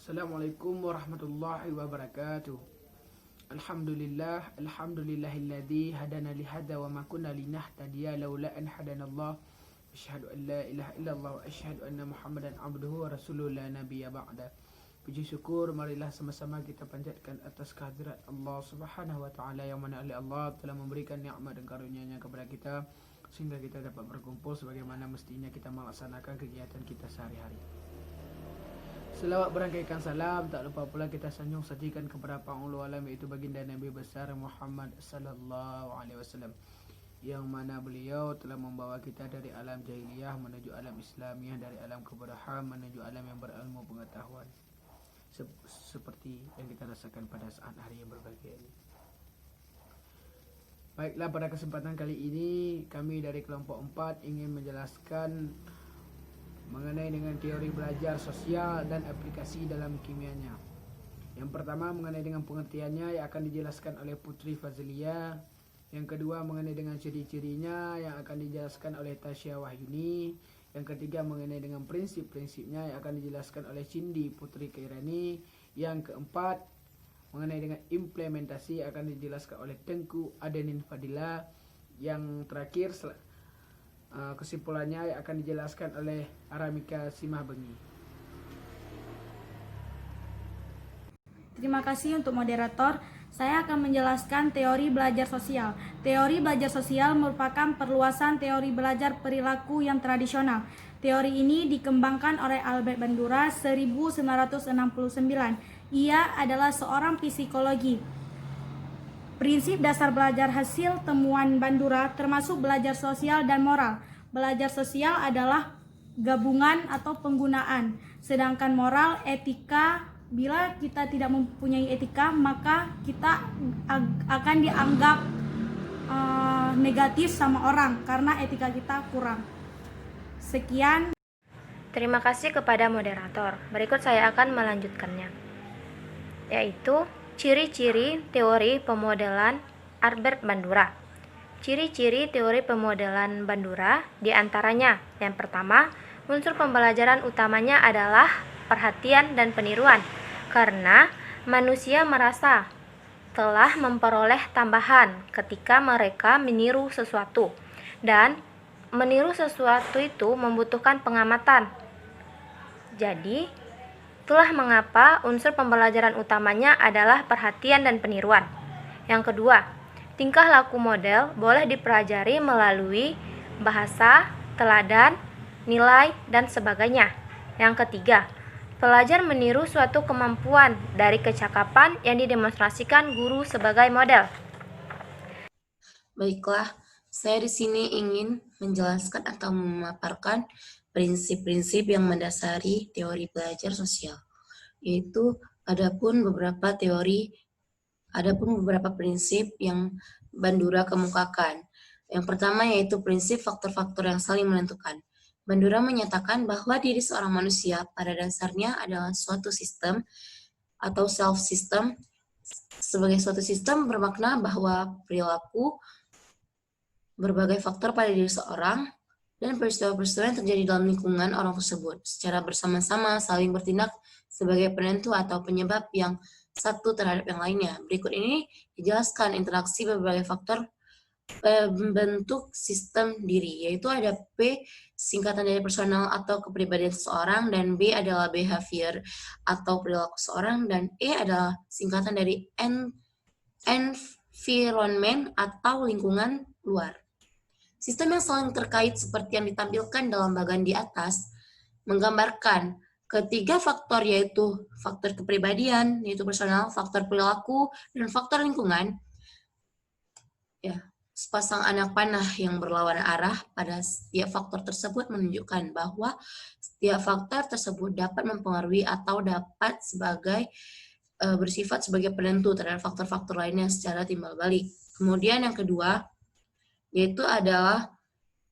Assalamualaikum warahmatullahi wabarakatuh. Alhamdulillahilladzi hadana li hada wa ma kunna linahtadiya laula an hadanallah. Asyhadu an la ilaha illallah wa asyhadu anna Muhammadan abduhu wa rasuluhu la nabiyya ba'da. Puji syukur marilah sama-sama kita panjatkan atas kehadirat Allah Subhanahu wa taala yang mana Allah telah memberikan nikmat dan karunia-Nya kepada kita sehingga kita dapat berkumpul sebagaimana mestinya kita melaksanakan kegiatan kita sehari-hari. Selawat berangkaikan salam, tak lupa pula kita sanjung sajikan kepada penghulu alam, iaitu baginda Nabi besar Muhammad sallallahu alaihi wasallam, yang mana beliau telah membawa kita dari alam jahiliyah menuju alam Islamiah, dari alam kebodohan menuju alam yang berilmu pengetahuan, seperti yang kita rasakan pada saat hari yang berbahagia ini. Baiklah, pada kesempatan kali ini kami dari kelompok 4 ingin menjelaskan mengenai dengan teori belajar sosial dan aplikasi dalam kimianya. Yang pertama mengenai dengan pengertiannya yang akan dijelaskan oleh Putri Fazlia. Yang kedua mengenai dengan ciri-cirinya yang akan dijelaskan oleh Tasya Wahyuni. Yang ketiga mengenai dengan prinsip-prinsipnya yang akan dijelaskan oleh Cindy Putri Kairani. Yang keempat mengenai dengan implementasi akan dijelaskan oleh Tengku Adenin Fadila. Yang terakhir kesimpulannya yang akan dijelaskan oleh Aramika Simah Bengi. Terima kasih untuk moderator. Saya akan menjelaskan teori belajar sosial. Teori belajar sosial merupakan perluasan teori belajar perilaku yang tradisional. Teori ini dikembangkan oleh Albert Bandura 1969. Ia adalah seorang psikologi. Prinsip dasar belajar hasil temuan Bandura termasuk belajar sosial dan moral. Belajar sosial adalah gabungan atau penggunaan, sedangkan moral etika. Bila kita tidak mempunyai etika, maka kita akan dianggap negatif sama orang karena etika kita kurang. Sekian. Terima kasih kepada moderator. Berikut saya akan melanjutkannya, yaitu ciri-ciri teori pemodelan Albert Bandura. Ciri-ciri teori pemodelan Bandura diantaranya, yang pertama, unsur pembelajaran utamanya adalah perhatian dan peniruan, karena manusia merasa telah memperoleh tambahan ketika mereka meniru sesuatu, dan meniru sesuatu itu membutuhkan pengamatan. Jadi, itulah mengapa unsur pembelajaran utamanya adalah perhatian dan peniruan. Yang kedua, tingkah laku model boleh dipelajari melalui bahasa, teladan, nilai, dan sebagainya. Yang ketiga, pelajar meniru suatu kemampuan dari kecakapan yang didemonstrasikan guru sebagai model. Baiklah, saya di sini ingin menjelaskan atau memaparkan prinsip-prinsip yang mendasari teori belajar sosial, yaitu ada pun beberapa prinsip yang Bandura kemukakan. Yang pertama yaitu prinsip faktor-faktor yang saling menentukan. Bandura menyatakan bahwa diri seorang manusia pada dasarnya adalah suatu sistem atau self-system. Sebagai suatu sistem bermakna bahwa perilaku berbagai faktor pada diri seorang dan peristiwa-peristiwa yang terjadi dalam lingkungan orang tersebut secara bersama-sama saling bertindak sebagai penentu atau penyebab yang satu terhadap yang lainnya. Berikut ini dijelaskan interaksi berbagai faktor pembentuk sistem diri, yaitu ada P, singkatan dari personal atau kepribadian seseorang, dan B adalah behavior atau perilaku seseorang, dan E adalah singkatan dari environment atau lingkungan luar. Sistem yang saling terkait seperti yang ditampilkan dalam bagian di atas menggambarkan ketiga faktor, yaitu faktor kepribadian, yaitu personal, faktor perilaku, dan faktor lingkungan. Ya, sepasang anak panah yang berlawan arah pada setiap faktor tersebut menunjukkan bahwa setiap faktor tersebut dapat mempengaruhi atau dapat bersifat sebagai penentu terhadap faktor-faktor lainnya secara timbal balik. Kemudian yang kedua, yaitu adalah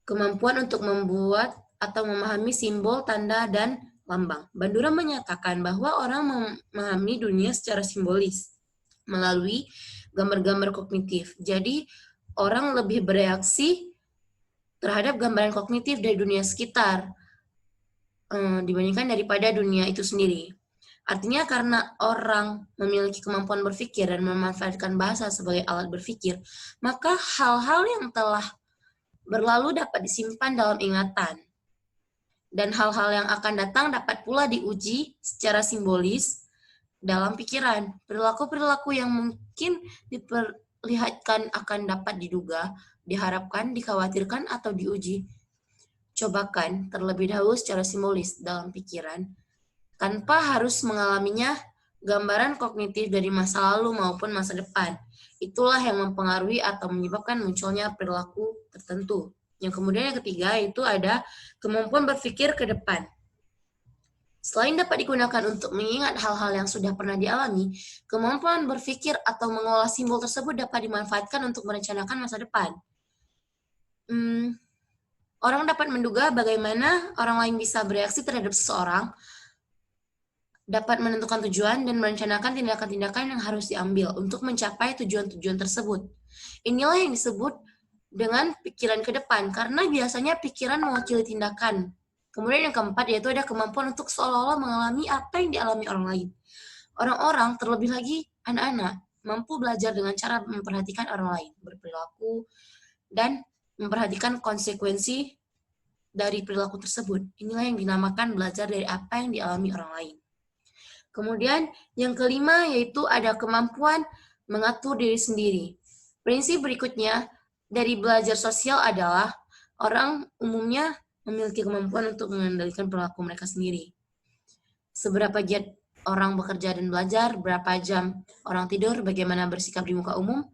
kemampuan untuk membuat atau memahami simbol, tanda, dan lambang. Bandura menyatakan bahwa orang memahami dunia secara simbolis melalui gambar-gambar kognitif. Jadi, orang lebih bereaksi terhadap gambaran kognitif dari dunia sekitar dibandingkan daripada dunia itu sendiri. Artinya karena orang memiliki kemampuan berpikir dan memanfaatkan bahasa sebagai alat berpikir, maka hal-hal yang telah berlalu dapat disimpan dalam ingatan. Dan hal-hal yang akan datang dapat pula diuji secara simbolis dalam pikiran. Perilaku-perilaku yang mungkin diperlihatkan akan dapat diduga, diharapkan, dikhawatirkan, atau diuji. Cobakan terlebih dahulu secara simbolis dalam pikiran, tanpa harus mengalaminya, gambaran kognitif dari masa lalu maupun masa depan. Itulah yang mempengaruhi atau menyebabkan munculnya perilaku tertentu. Yang kemudian yang ketiga itu ada kemampuan berpikir ke depan. Selain dapat digunakan untuk mengingat hal-hal yang sudah pernah dialami, kemampuan berpikir atau mengolah simbol tersebut dapat dimanfaatkan untuk merencanakan masa depan. Orang dapat menduga bagaimana orang lain bisa bereaksi terhadap seseorang, dapat menentukan tujuan dan merencanakan tindakan-tindakan yang harus diambil untuk mencapai tujuan-tujuan tersebut. Inilah yang disebut dengan pikiran ke depan, karena biasanya pikiran mewakili tindakan. Kemudian yang keempat yaitu ada kemampuan untuk seolah-olah mengalami apa yang dialami orang lain. Orang-orang, terlebih lagi anak-anak, mampu belajar dengan cara memperhatikan orang lain, berperilaku, dan memperhatikan konsekuensi dari perilaku tersebut. Inilah yang dinamakan belajar dari apa yang dialami orang lain. Kemudian yang kelima yaitu ada kemampuan mengatur diri sendiri. Prinsip berikutnya dari belajar sosial adalah orang umumnya memiliki kemampuan untuk mengendalikan perilaku mereka sendiri. Seberapa giat orang bekerja dan belajar, berapa jam orang tidur, bagaimana bersikap di muka umum,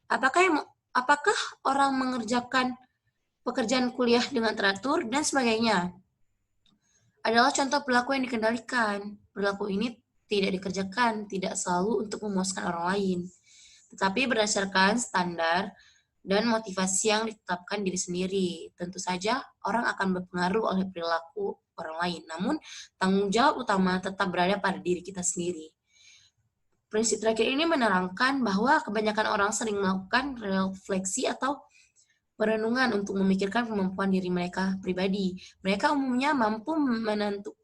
apakah orang mengerjakan pekerjaan kuliah dengan teratur, dan sebagainya. Adalah contoh perilaku yang dikendalikan. Perilaku ini tidak dikerjakan, tidak selalu untuk memuaskan orang lain, tetapi berdasarkan standar dan motivasi yang ditetapkan diri sendiri. Tentu saja, orang akan berpengaruh oleh perilaku orang lain, namun tanggung jawab utama tetap berada pada diri kita sendiri. Prinsip terakhir ini menerangkan bahwa kebanyakan orang sering melakukan refleksi atau perenungan untuk memikirkan kemampuan diri mereka pribadi. Mereka umumnya mampu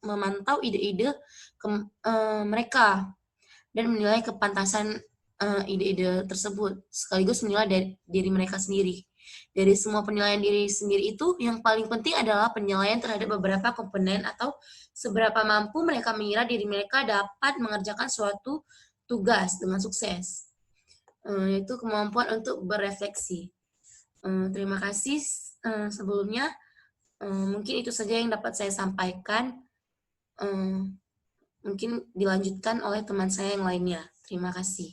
memantau ide-ide mereka dan menilai kepantasan ide-ide tersebut, sekaligus menilai dari diri mereka sendiri. Dari semua penilaian diri sendiri itu, yang paling penting adalah penilaian terhadap beberapa komponen atau seberapa mampu mereka mengira diri mereka dapat mengerjakan suatu tugas dengan sukses, yaitu kemampuan untuk berefleksi. Terima kasih sebelumnya. Mungkin itu saja yang dapat saya sampaikan. Mungkin dilanjutkan oleh teman saya yang lainnya. Terima kasih.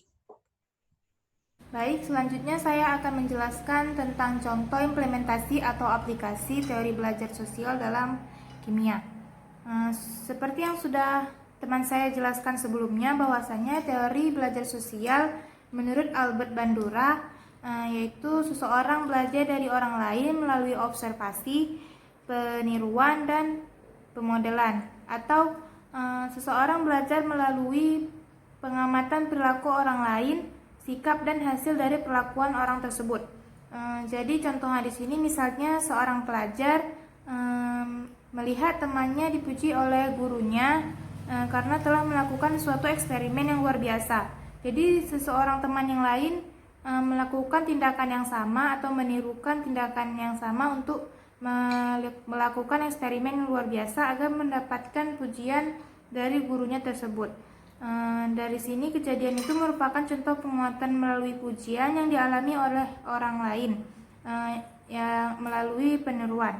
Baik, selanjutnya saya akan menjelaskan tentang contoh implementasi atau aplikasi teori belajar sosial dalam kimia. Seperti yang sudah teman saya jelaskan sebelumnya, bahwasanya teori belajar sosial menurut Albert Bandura yaitu seseorang belajar dari orang lain melalui observasi, peniruan, dan pemodelan, atau seseorang belajar melalui pengamatan perilaku orang lain, sikap dan hasil dari perlakuan orang tersebut. Jadi contohnya di sini misalnya seorang pelajar melihat temannya dipuji oleh gurunya karena telah melakukan suatu eksperimen yang luar biasa. Jadi seseorang teman yang lain melakukan tindakan yang sama atau menirukan tindakan yang sama untuk melakukan eksperimen yang luar biasa agar mendapatkan pujian dari gurunya tersebut. Dari sini kejadian itu merupakan contoh penguatan melalui pujian yang dialami oleh orang lain yang melalui peniruan.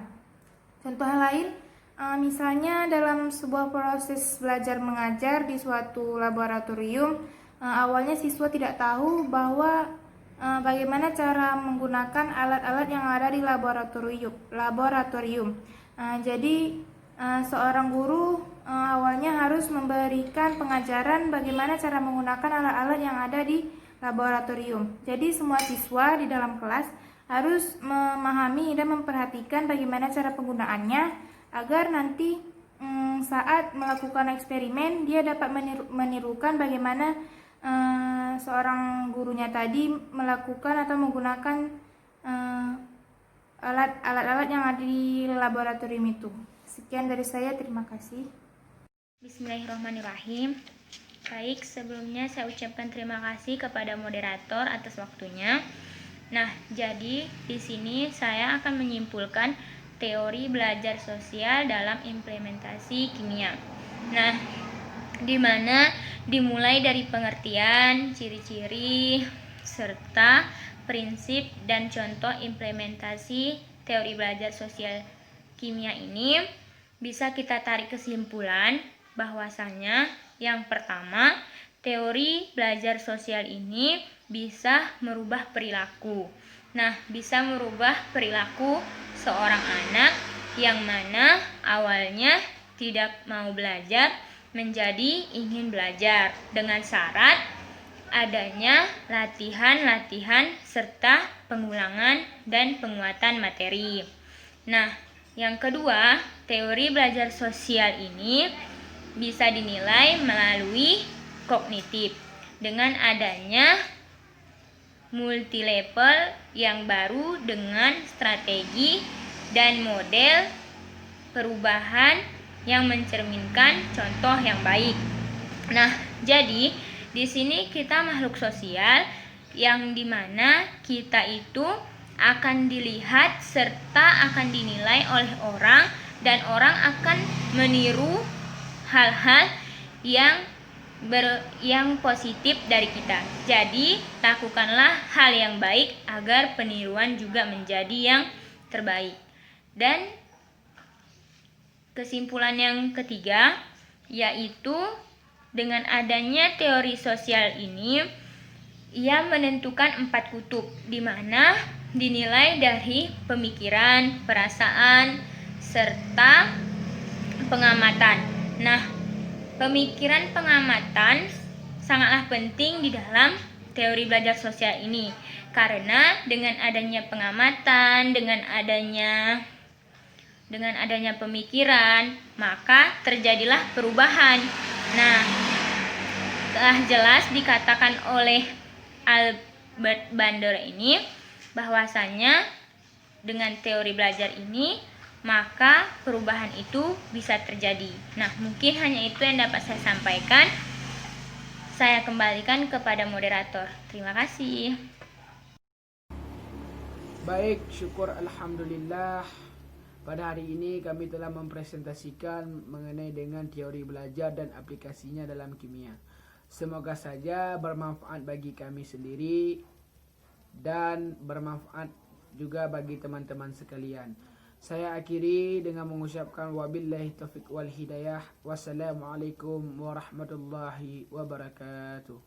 Contoh lain, misalnya dalam sebuah proses belajar mengajar di suatu laboratorium, awalnya siswa tidak tahu bahwa bagaimana cara menggunakan alat-alat yang ada di laboratorium. Jadi seorang guru awalnya harus memberikan pengajaran bagaimana cara menggunakan alat-alat yang ada di laboratorium. Jadi semua siswa di dalam kelas harus memahami dan memperhatikan bagaimana cara penggunaannya agar nanti saat melakukan eksperimen dia dapat menirukan bagaimana seorang gurunya tadi melakukan atau menggunakan alat-alat yang ada di laboratorium itu. Sekian dari saya, terima kasih. Bismillahirrahmanirrahim. Baik, sebelumnya saya ucapkan terima kasih kepada moderator atas waktunya. Nah, jadi di sini saya akan menyimpulkan teori belajar sosial dalam implementasi kimia. Nah, di mana dimulai dari pengertian, ciri-ciri, serta prinsip dan contoh implementasi teori belajar sosial kimia ini, bisa kita tarik kesimpulan bahwasanya yang pertama, teori belajar sosial ini bisa merubah perilaku. Nah, bisa merubah perilaku seorang anak yang mana awalnya tidak mau belajar menjadi ingin belajar dengan syarat adanya latihan-latihan serta pengulangan dan penguatan materi. Nah, yang kedua, teori belajar sosial ini bisa dinilai melalui kognitif dengan adanya multi-level yang baru dengan strategi dan model perubahan yang mencerminkan contoh yang baik. Nah, jadi di sini kita makhluk sosial yang dimana kita itu akan dilihat serta akan dinilai oleh orang dan orang akan meniru hal-hal yang positif dari kita. Jadi, lakukanlah hal yang baik agar peniruan juga menjadi yang terbaik. Dan kesimpulan yang ketiga, yaitu dengan adanya teori sosial ini, ia menentukan 4 kutub, di mana dinilai dari pemikiran, perasaan, serta pengamatan. Nah, pemikiran pengamatan sangatlah penting di dalam teori belajar sosial ini, karena dengan adanya pengamatan, dengan adanya pemikiran, maka terjadilah perubahan. Nah, telah jelas dikatakan oleh Albert Bandura ini bahwasanya dengan teori belajar ini maka perubahan itu bisa terjadi. Nah, mungkin hanya itu yang dapat saya sampaikan. Saya kembalikan kepada moderator. Terima kasih. Baik, syukur alhamdulillah. Pada hari ini kami telah mempresentasikan mengenai dengan teori belajar dan aplikasinya dalam kimia. Semoga saja bermanfaat bagi kami sendiri dan bermanfaat juga bagi teman-teman sekalian. Saya akhiri dengan mengucapkan wabillahi taufiq wal hidayah. Wassalamualaikum warahmatullahi wabarakatuh.